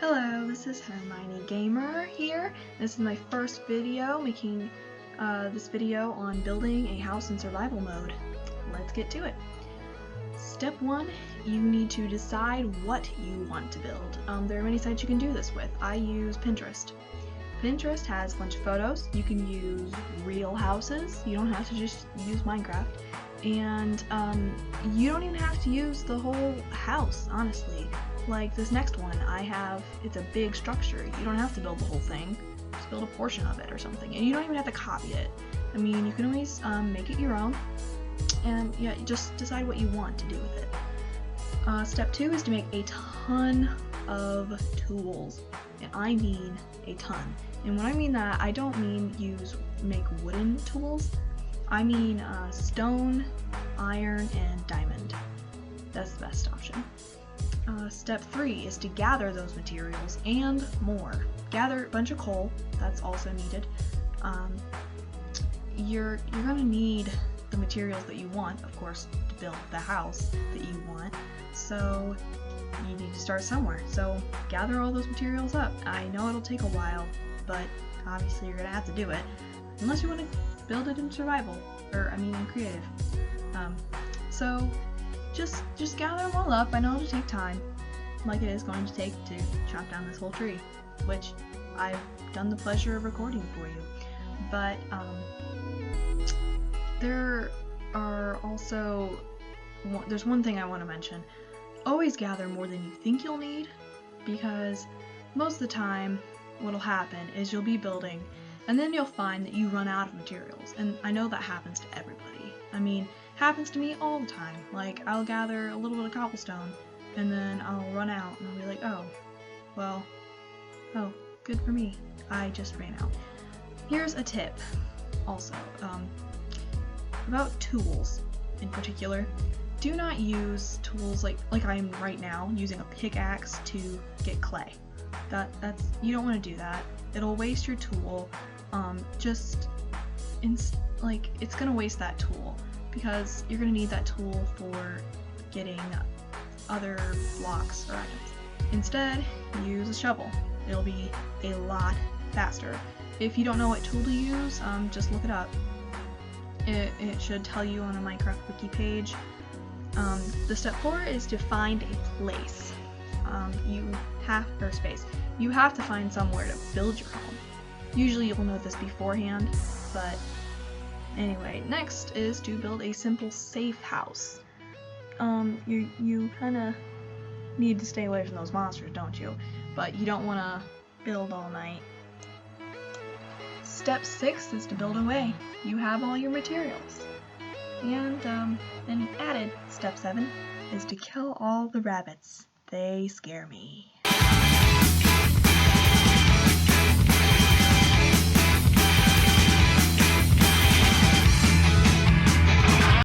Hello, this is Hermione Gamer here. This is my first video making this video on building a house in survival mode. Let's get to it. Step 1, you need to decide what you want to build. There are many sites you can do this with. I use Pinterest. Pinterest has a bunch of photos. You can use real houses. You don't have to just use Minecraft. And you don't even have to use the whole house, honestly. Like this next one, it's a big structure. You don't have to build the whole thing. Just build a portion of it or something. And you don't even have to copy it. I mean, you can always make it your own. And yeah, just decide what you want to do with it. Step 2 is to make a ton of tools. And I mean a ton. And when I mean that, I don't mean make wooden tools. I mean stone, iron, and diamond. That's the best option. Step 3 is to gather those materials and more. Gather a bunch of coal, that's also needed. You're going to need the materials that you want, of course, to build the house that you want. So you need to start somewhere. So gather all those materials up. I know it'll take a while, but obviously you're going to have to do it. Unless you want to build it in survival, in creative. So just gather them all up. I know it'll take time, like it is going to take to chop down this whole tree, which I've done the pleasure of recording for you. But there's one thing I want to mention. Always gather more than you think you'll need, because most of the time what'll happen is you'll be building and then you'll find that you run out of materials, and I know that happens to everybody. I mean, happens to me all the time. Like, I'll gather a little bit of cobblestone, and then I'll run out, and I'll be like, oh, good for me. I just ran out. Here's a tip, also, about tools in particular. Do not use tools like I am right now, using a pickaxe to get clay. You don't want to do that. It'll waste your tool. It's gonna waste that tool, because you're gonna need that tool for getting other blocks or items. Instead, use a shovel. It'll be a lot faster. If you don't know what tool to use, just look it up. It should tell you on a Minecraft wiki page. The step 4 is to find a place. You have to find somewhere to build your home. Usually you'll know this beforehand, but anyway, next is to build a simple safe house. You kind of need to stay away from those monsters, don't you? But you don't want to build all night. Step 6 is to build away. You have all your materials. And then added, step 7 is to kill all the rabbits. They scare me.